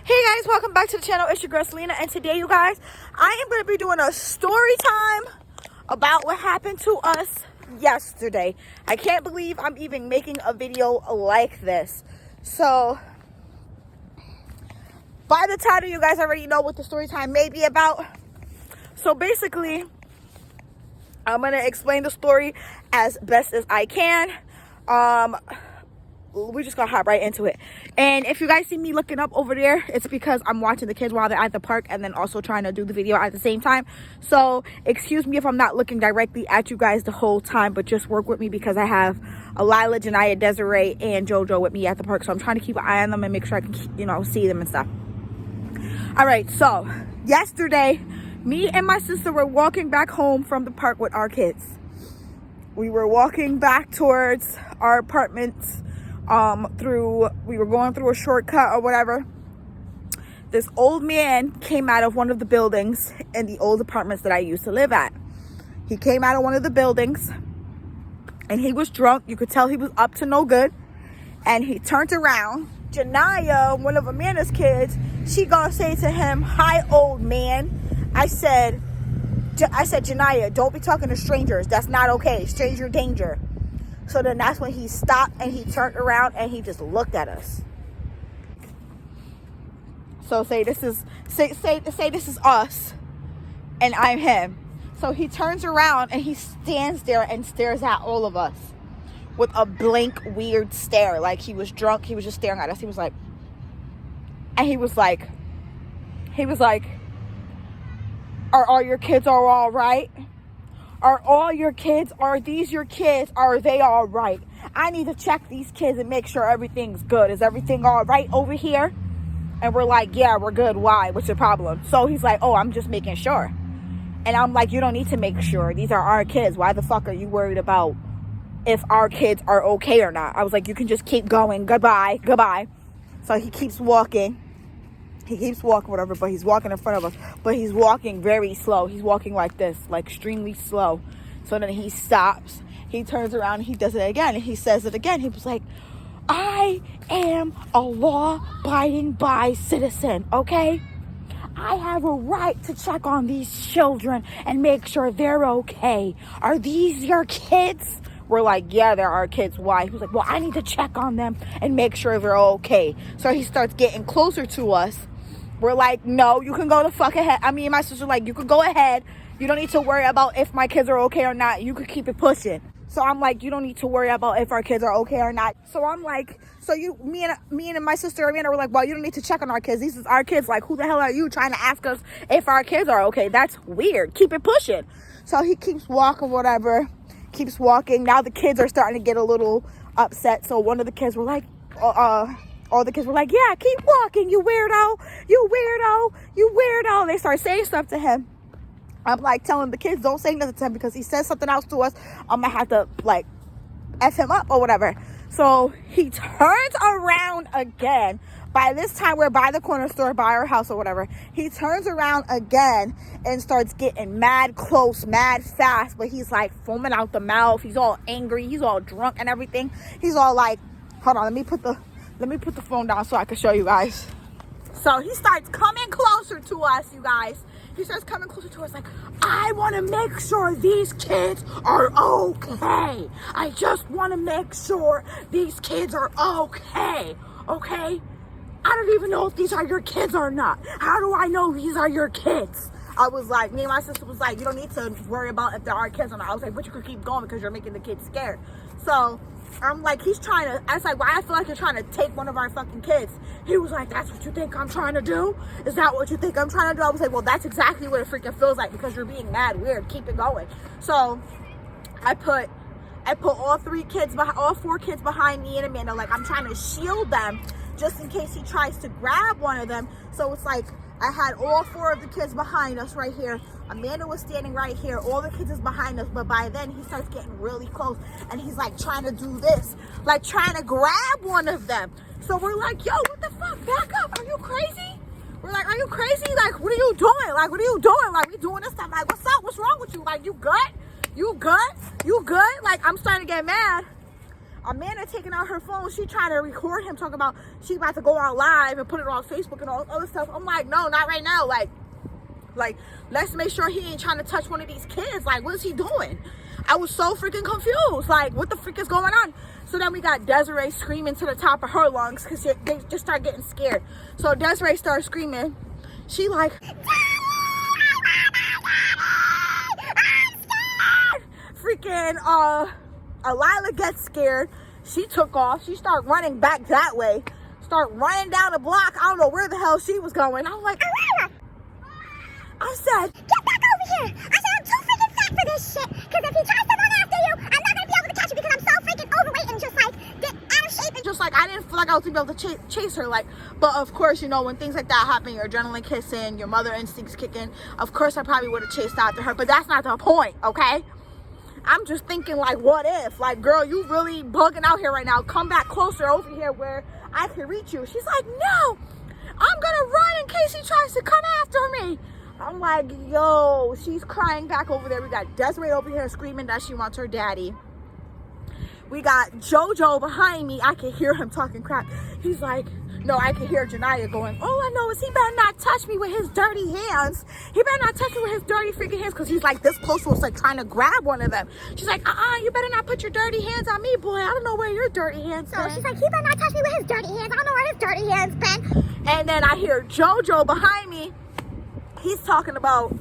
Hey guys, welcome back to the channel. It's your girl Selena, and today you guys, I am going to be doing a story time about what happened to us yesterday. I can't believe I'm even making a video like this. So by the title, you guys already know what the story time may be about. So basically, I'm going to explain the story as best as I can. We just gonna hop right into it. And if you guys see me looking up over there, it's because I'm watching the kids while they're at the park and then also trying to do the video at the same time. So excuse me if I'm not looking directly at you guys the whole time, but just work with me because I have Lila, Janiyah, Desiree, and JoJo with me at the park. So I'm trying to keep an eye on them and make sure I can, see them and stuff. All right, so yesterday, me and my sister were walking back home from the park with our kids. We were walking back towards our apartments. We were going through a shortcut or whatever. This old man came out of one of the buildings in the old apartments that I used to live at. He came out of one of the buildings and he was drunk. You could tell he was up to no good. And he turned around. Janiyah, one of Amanda's kids, she gonna say to him, "Hi, old man." I said, Janiyah, don't be talking to strangers. That's not okay. Stranger danger. So then that's when he stopped and he turned around and he just looked at us. So say this is us and I'm him. So he turns around and he stands there and stares at all of us with a blank, weird stare. Like he was drunk. He was just staring at us. He was like, are all your kids all right? Are these your kids? Are they all right? I need to check these kids and make sure everything's good. Is everything all right over here? And we're like, yeah, we're good. Why? What's your problem? So he's like, oh, I'm just making sure. And I'm like, you don't need to make sure. These are our kids. Why the fuck are you worried about if our kids are okay or not? I was like, you can just keep going. Goodbye. So he keeps walking. Whatever, but he's walking in front of us. But he's walking very slow. He's walking like this, like extremely slow. So then he stops. He turns around and he does it again. And he says it again. He was like, I am a law-abiding by citizen, okay? I have a right to check on these children and make sure they're okay. Are these your kids? We're like, yeah, they're our kids. Why? He was like, well, I need to check on them and make sure they're okay. So he starts getting closer to us. We're like, no, you can go the fuck ahead. I mean, my sister like, you can go ahead. You don't need to worry about if my kids are okay or not. You could keep it pushing. So I'm like, you don't need to worry about if our kids are okay or not. So I'm like, me and my sister Amanda were like, well, you don't need to check on our kids. These is our kids. Like, who the hell are you trying to ask us if our kids are okay? That's weird. Keep it pushing. So he keeps walking, whatever. Keeps walking. Now the kids are starting to get a little upset. So one of the kids were like, all the kids were like, yeah, keep walking, you weirdo. They start saying stuff to him. I'm like telling the kids, don't say nothing to him because he says something else to us. I'm going to have to like F him up or whatever. So he turns around again. By this time, we're by the corner store, by our house or whatever. He turns around again and starts getting mad close, mad fast. But he's like foaming out the mouth. He's all angry. He's all drunk and everything. He's all like, hold on, let me put the phone down so I can show you guys. So he starts coming closer to us, you guys. He starts coming closer to us like, I want to make sure these kids are okay. I just want to make sure these kids are okay. Okay? I don't even know if these are your kids or not. How do I know these are your kids? I was like, me and my sister was like, you don't need to worry about if there are kids or not. I was like, but you could keep going because you're making the kids scared. So I'm like, I was like, why I feel like you're trying to take one of our fucking kids. He was like, that's what you think I'm trying to do? Is that what you think I'm trying to do? I was like, well, that's exactly what it freaking feels like because you're being mad weird. Keep it going. So I put all four kids behind me and Amanda. Like, I'm trying to shield them just in case he tries to grab one of them. So it's like, I had all four of the kids behind us right here. Amanda was standing right here. All the kids is behind us. But by then, he starts getting really close. And he's like trying to do this. Like trying to grab one of them. So we're like, yo, what the fuck? Back up. Are you crazy? We're like, are you crazy? Like, what are you doing? Like, what are you doing? Like, we doing this stuff. Like, what's up? What's wrong with you? Like, you good? You good? Like, I'm starting to get mad. Amanda taking out her phone, she trying to record him talking about she about to go out live and put it on Facebook and all this other stuff. I'm like, no, not right now. Like, let's make sure he ain't trying to touch one of these kids. Like, what is he doing? I was so freaking confused. Like, what the freak is going on? So then we got Desiree screaming to the top of her lungs because they just start getting scared. So Desiree started screaming. She like, freaking Alila gets scared. She took off. She started running back that way. Start running down the block. I don't know where the hell she was going. I was like, I said, get back over here. I said, I'm too freaking fat for this shit. Because if he tries to run after you, I'm not going to be able to catch you because I'm so freaking overweight and just like get out of shape. And just like, I didn't feel like I was going to be able to chase her. Like, but of course, you know, when things like that happen, your adrenaline kicks in, your mother instincts kick in. Of course, I probably would have chased after her, but that's not the point, okay? I'm just thinking like, what if? Like, girl, you really bugging out here right now. Come back closer over here where I can reach you. She's like, no, I'm going to run in case he tries to come after me. I'm like, yo, she's crying back over there. We got Desiree over here screaming that she wants her daddy. We got JoJo behind me. I can hear him talking crap. He's like, no, I can hear Janiyah going, all I know is he better not touch me with his dirty hands. He better not touch me with his dirty freaking hands, because he's like this close to us, like trying to grab one of them. She's like, you better not put your dirty hands on me, boy. I don't know where your dirty hands been. So she's like, he better not touch me with his dirty hands. I don't know where his dirty hands been. And then I hear JoJo behind me. He's talking about,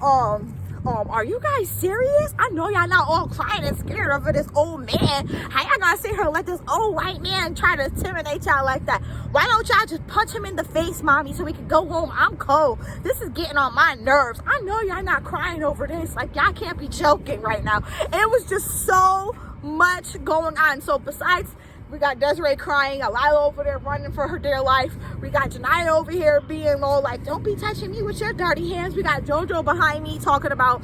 are you guys serious? I know y'all not all crying and scared of this old man. How y'all gonna sit here and let this old white man try to intimidate y'all like that? Why don't y'all just punch him in the face, mommy, so we can go home? I'm cold. This is getting on my nerves. I know y'all not crying over this. Like, y'all can't be joking right now. It was just so much going on. So besides, we got Desiree crying, Alila over there running for her dear life. We got Janiyah over here being all like, don't be touching me with your dirty hands. We got JoJo behind me talking about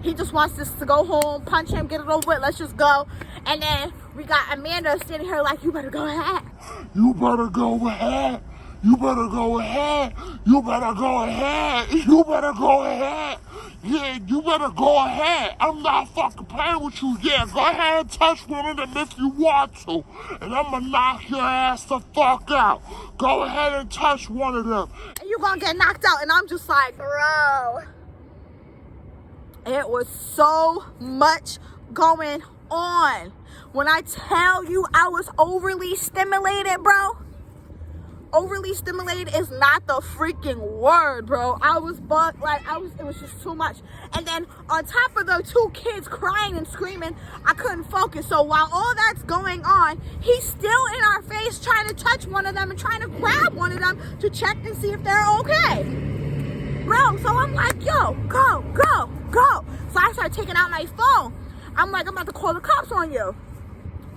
he just wants us to go home, punch him, get it over with, let's just go. And then we got Amanda standing here like, you better go ahead. You better go ahead. You better go ahead. You better go ahead. You better go ahead. Yeah, you better go ahead. I'm not fucking playing with you. Yeah, go ahead and touch one of them if you want to. And I'm gonna knock your ass the fuck out. Go ahead and touch one of them. And you're gonna get knocked out. And I'm just like, bro. It was so much going on. When I tell you I was overly stimulated, bro. Overly stimulated is not the freaking word, bro. I was bugged, like it was just too much. And then on top of the two kids crying and screaming, I couldn't focus. So while all that's going on, he's still in our face trying to touch one of them and trying to grab one of them to check and see if they're okay. Bro, so I'm like, yo, go, go, go. So I started taking out my phone. I'm like, I'm about to call the cops on you.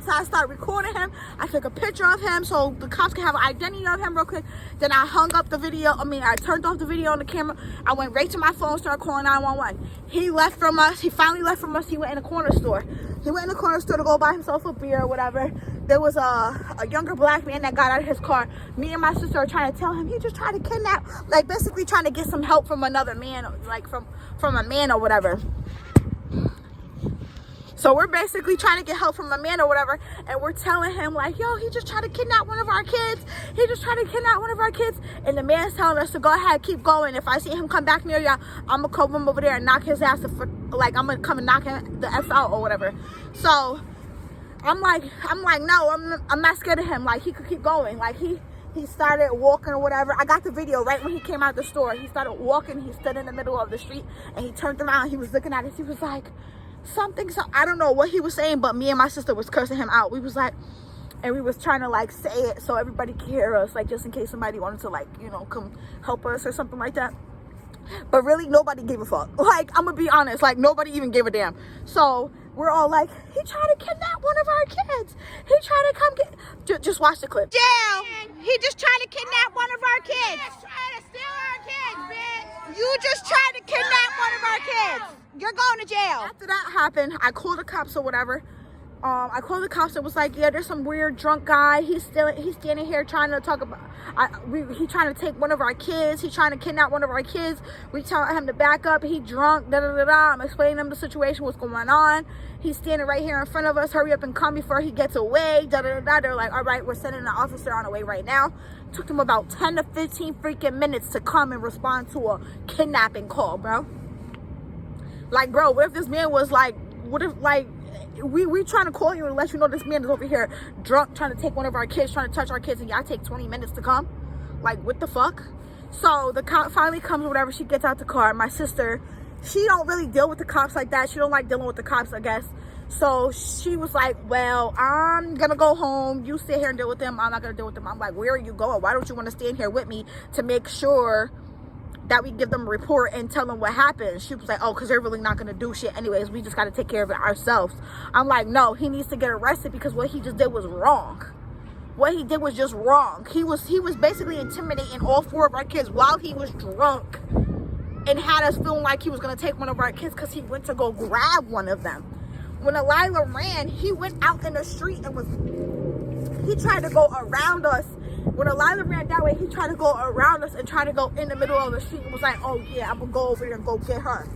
So I started recording him. I took a picture of him so the cops can have an identity of him real quick. Then I hung up the video. I turned off the video on the camera. I went right to my phone, started calling 911. He left from us. He finally left from us. He went in a corner store. He went in a corner store to go buy himself a beer or whatever. There was a younger black man that got out of his car. Me and my sister are trying to tell him he just tried to kidnap, like basically trying to get some help from another man, like from a man or whatever. So we're basically trying to get help from a man or whatever, and we're telling him like, yo, he just tried to kidnap one of our kids. He just tried to kidnap one of our kids. And the man's telling us to go ahead, keep going. If I see him come back near y'all, I'm gonna come him over there and knock his ass, like I'm gonna come and knock him the F out or whatever. So I'm like, no, I'm not scared of him. Like, he could keep going. Like, he started walking or whatever. I got the video right when he came out of the store. He started walking. He stood in the middle of the street, and he turned around. He was looking at us. He was like, something, so I don't know what he was saying, but me and my sister was cursing him out. We was like, and we was trying to like say it so everybody could hear us, like just in case somebody wanted to, like, you know, come help us or something like that. But really, nobody gave a fuck. Like, I'm gonna be honest, like nobody even gave a damn. So we're all like, he tried to kidnap one of our kids. He tried to come get, just watch the clip. Jail. He just tried to kidnap one of our kids. He tried to steal our kids, bitch. You just tried to kidnap one of our kids. You're going to jail. After that happened, I called the cops or whatever. I called the cops and was like, yeah, there's some weird drunk guy. He's standing here trying to talk about, he trying to take one of our kids. He's trying to kidnap one of our kids. We tell him to back up. He drunk, I'm explaining him the situation, what's going on. He's standing right here in front of us. Hurry up and come before he gets away. They're like, all right, we're sending an officer on the way right now. Took them about 10 to 15 freaking minutes to come and respond to a kidnapping call, bro. Like, bro, what if this man was like, what if, like, we trying to call you and let you know this man is over here drunk, trying to take one of our kids, trying to touch our kids, and y'all take 20 minutes to come? Like, what the fuck? So the cop finally comes or whatever. She gets out the car. My sister, she don't really deal with the cops like that. She don't like dealing with the cops, I guess. So she was like, well, I'm gonna go home. You sit here and deal with them. I'm not gonna deal with them. I'm like, where are you going? Why don't you want to stand here with me to make sure that we give them a report and tell them what happened? She was like, oh, because they're really not going to do shit anyways. We just got to take care of it ourselves. I'm like, no, he needs to get arrested because what he just did was wrong. What he did was just wrong. He was basically intimidating all 4 of our kids while he was drunk and had us feeling like he was going to take one of our kids because he went to go grab one of them. When Alila ran, he went out in the street and he tried to go around us. When Alila ran that way, he tried to go around us and try to go in the middle of the street and was like, oh yeah, I'm gonna go over there and go get her.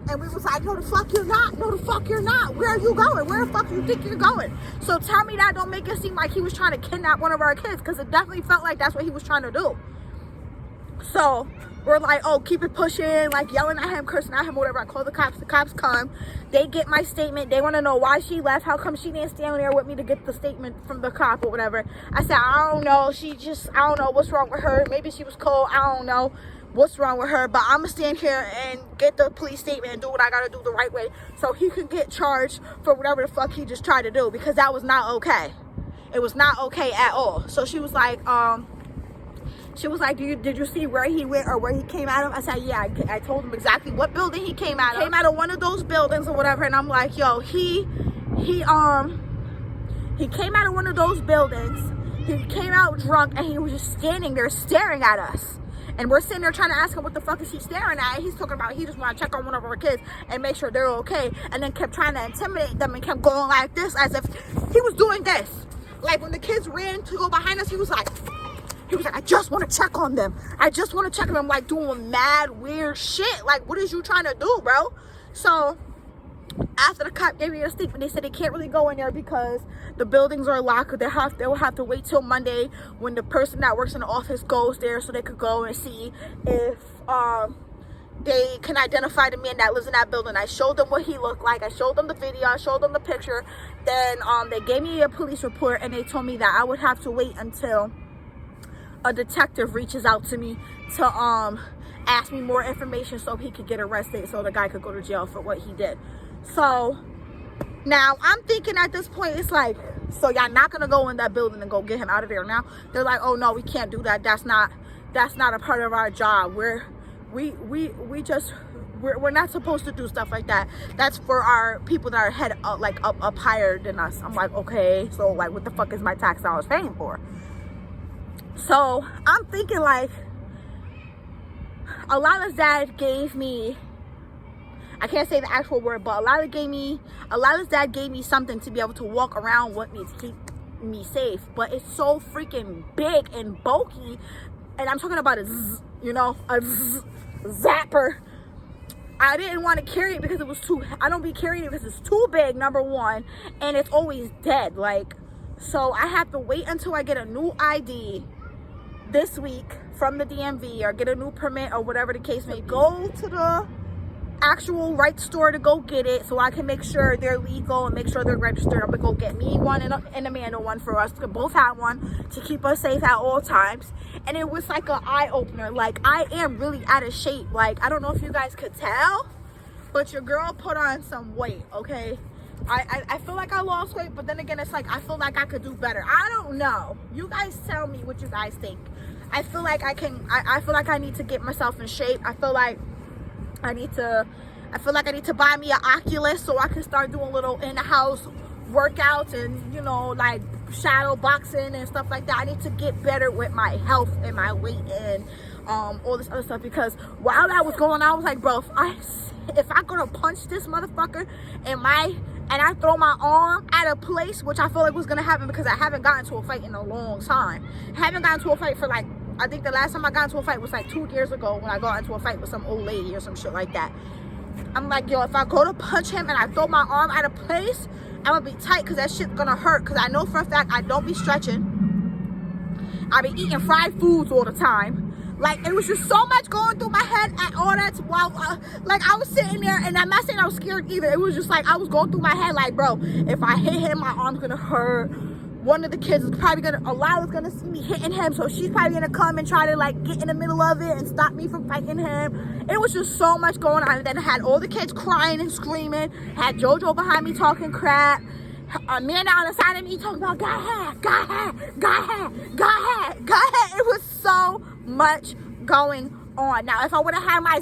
And we was like, no the fuck you're not. No the fuck you're not. Where are you going? Where the fuck you think you're going? So tell me that don't make it seem like he was trying to kidnap one of our kids, because it definitely felt like that's what he was trying to do. So we're like, oh, keep it pushing, like yelling at him, cursing at him, whatever. I call the cops come, they get my statement. They want to know why she left, how come she didn't stand there with me to get the statement from the cop or whatever. I said, I don't know, I don't know what's wrong with her. Maybe she was cold, I don't know what's wrong with her, but I'm gonna stand here and get the police statement and do what I gotta do the right way so he can get charged for whatever the fuck he just tried to do, because that was not okay. It was not okay at all. So she was like, did you see where he went or where he came out of? I said, yeah, I told him exactly what building he came out of. He came out of one of those buildings or whatever. And I'm like, yo, he came out of one of those buildings. He came out drunk and he was just standing there staring at us. And we're sitting there trying to ask him what the fuck is he staring at. And he's talking about he just want to check on one of our kids and make sure they're okay. And then kept trying to intimidate them and kept going like this as if he was doing this. Like when the kids ran to go behind us, he was like, I just want to check on them. I just want to check on them, like doing mad weird shit. Like, what is you trying to do, bro? So after the cop gave me a statement, they said they can't really go in there because the buildings are locked. They'll have to wait till Monday when the person that works in the office goes there so they could go and see if they can identify the man that lives in that building. I showed them what he looked like. I showed them the video. I showed them the picture. Then they gave me a police report and they told me that I would have to wait until a detective reaches out to me to ask me more information so he could get arrested, so the guy could go to jail for what he did. So now I'm thinking at this point, it's like, so y'all not gonna go in that building and go get him out of there now? They're like, oh no, we can't do that. That's not a part of our job. We're not supposed to do stuff like that. That's for our people that are up higher than us. I'm like, okay, so like what the fuck is my tax dollars paying for? So I'm thinking like, Alila's dad gave me, I can't say the actual word, but Alila's dad gave me something to be able to walk around with me to keep me safe. But it's so freaking big and bulky, and I'm talking about a zapper. I didn't want to carry it because it was I don't be carrying it because it's too big, number one, and it's always dead. Like, so I have to wait until I get a new ID this week from the DMV or get a new permit or whatever the case may be. Go to the actual right store to go get it so I can make sure they're legal and make sure they're registered. I'm gonna go get me one and Amanda one for us to both have one to keep us safe at all times. And it was like an eye-opener. Like, I am really out of shape. Like, I don't know if you guys could tell, but your girl put on some weight, okay? I feel like I lost weight, but then again, it's like I feel like I could do better. I don't know. You guys tell me what you guys think. I feel like I feel like I need to get myself in shape. I feel like I need to buy me an Oculus so I can start doing little in-the-house workouts and, like shadow boxing and stuff like that. I need to get better with my health and my weight and all this other stuff, because while that was going on, I was like, bro, if I go to punch this motherfucker and my and I throw my arm at a place, which I feel like was gonna happen because I haven't gotten to a fight in a long time. I haven't gotten to a fight for like, I think the last time I got into a fight was like 2 years ago when I got into a fight with some old lady or some shit like that. I'm like, yo, if I go to punch him and I throw my arm at a place, I'm gonna be tight because that shit's gonna hurt. Because I know for a fact I don't be stretching. I be eating fried foods all the time. Like, it was just so much going through my head at all that while, like, I was sitting there, and I'm not saying I was scared either. It was just like, I was going through my head, like, bro, if I hit him, my arm's gonna hurt. One of the kids is probably gonna, Alila's gonna see me hitting him, so she's probably gonna come and try to, like, get in the middle of it and stop me from fighting him. It was just so much going on. And then I had all the kids crying and screaming, had JoJo behind me talking crap. Amanda on the side of me talking about, go ahead, go ahead, go ahead, go ahead, go ahead. It was so much going on. Now, if I would have had my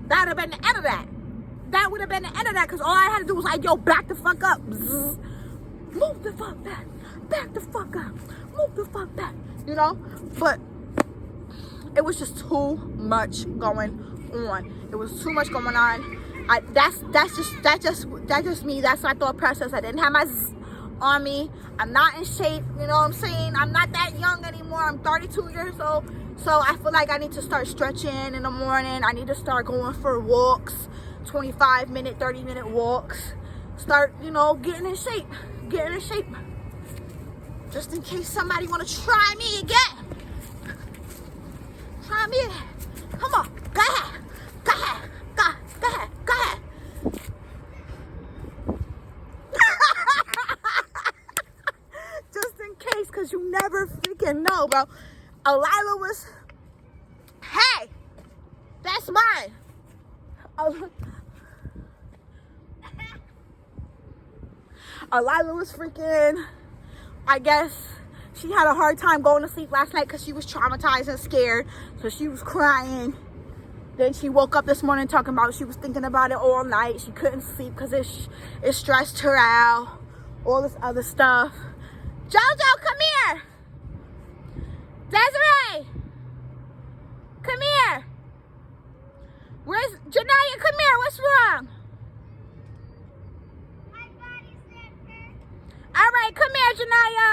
that would have been the end of that. That would have been the end of that, because all I had to do was like, yo, back the fuck up. Move the fuck back. Back the fuck up. Move the fuck back. You know? But it was just too much going on. It was too much going on. That's just me. That's my thought process. I didn't have my on me. I'm not in shape, you know what I'm saying? I'm not that young anymore. I'm 32 years old. So I feel like I need to start stretching in the morning. I need to start going for walks, 25-minute, 30-minute walks. Start, you know, getting in shape. Getting in shape. Just in case somebody want to try me again. Try me again. Come on. Go ahead. Go ahead. Go ahead. Go ahead. Just in case, because you never freaking know, bro. Alila was, hey, that's mine. Alila was freaking, I guess, she had a hard time going to sleep last night because she was traumatized and scared. So she was crying. Then she woke up this morning talking about she was thinking about it all night. She couldn't sleep because it stressed her out. All this other stuff. JoJo, come here. Desiree, come here. Where's Janaya? Come here. What's wrong? My body's hurt. All right, come here, Janaya.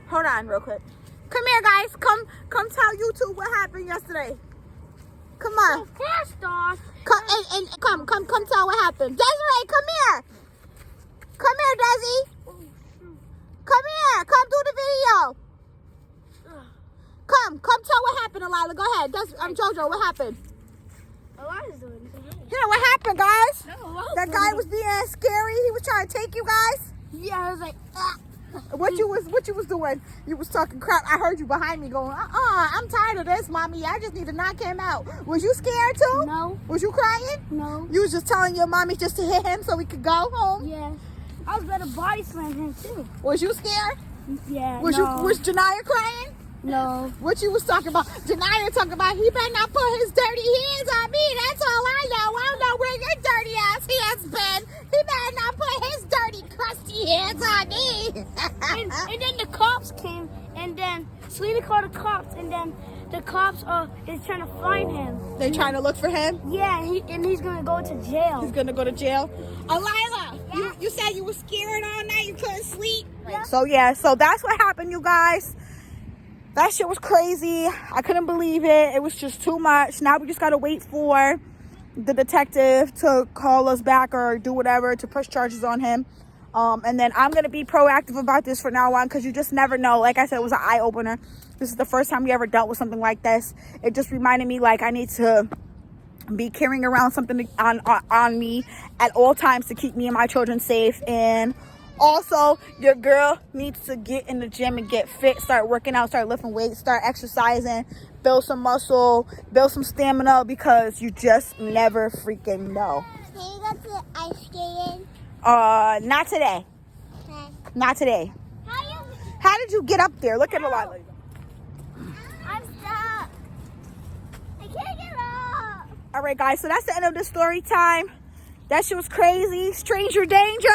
Hold on, real quick. Come here, guys. Come tell YouTube what happened yesterday. Come on. First off, Come tell what happened. Desiree, come here. Come here, Desi. Come here. Come do the video. Come tell what happened, Alila. Go ahead. I'm JoJo. What happened? Alila's doing something. Yeah, what happened, guys? No, That guy was being scary. He was trying to take you guys. Yeah, I was like, What you was doing? You was talking crap. I heard you behind me going, I'm tired of this, mommy. I just need to knock him out. Was you scared too? No. Was you crying? No. You was just telling your mommy just to hit him so we could go home? Yeah. I was about to body slam him too. Was you scared? Yeah. Was Janaya crying? No. What you was talking about? Janaya talking about he better not put his dirty hands on me. That's all I know. I don't know where your dirty ass hands been. He better not put his dirty, crusty hands on me. and then the cops came, and then Selena called the cops, and then the cops is trying to find him. They trying to look for him? Yeah, and he's gonna go to jail. He's gonna go to jail. Alila, you said you were scared all night. You couldn't sleep. Yeah. So that's what happened, you guys. That shit was crazy. I couldn't believe it. It was just too much. Now we just gotta wait for the detective to call us back or do whatever to push charges on him. And then I'm gonna be proactive about this from now on because you just never know. Like I said, it was an eye opener. This is the first time we ever dealt with something like this. It just reminded me like I need to be carrying around something on me at all times to keep me and my children safe. And also, your girl needs to get in the gym and get fit, start working out, start lifting weights, start exercising, build some muscle, build some stamina, because you just never freaking know. Can you go to ice skating? Not today. Okay. Not today. How did you get up there? Look at Alila. I'm stuck. I can't get up. All right, guys, so that's the end of the story time. That shit was crazy. Stranger danger.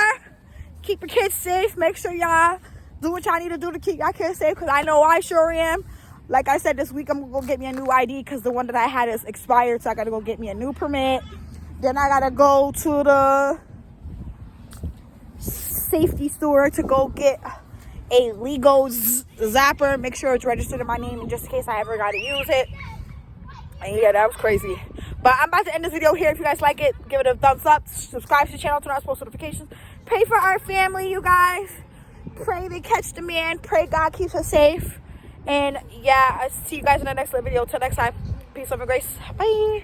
Keep your kids safe. Make sure y'all do what y'all need to do to keep y'all kids safe, because I know I sure am. Like I said, this week I'm going to go get me a new ID because the one that I had is expired, so I got to go get me a new permit. Then I gotta go to the safety store to go get a Lego zapper. Make sure it's registered in my name, and just in case I ever gotta use it. And yeah, that was crazy. But I'm about to end this video here. If you guys like it, give it a thumbs up. Subscribe to the channel, turn on post notifications. Pray for our family, you guys. Pray they catch the man. Pray God keeps us safe. And yeah, I'll see you guys in the next video. Till next time, peace, love, and grace. Bye.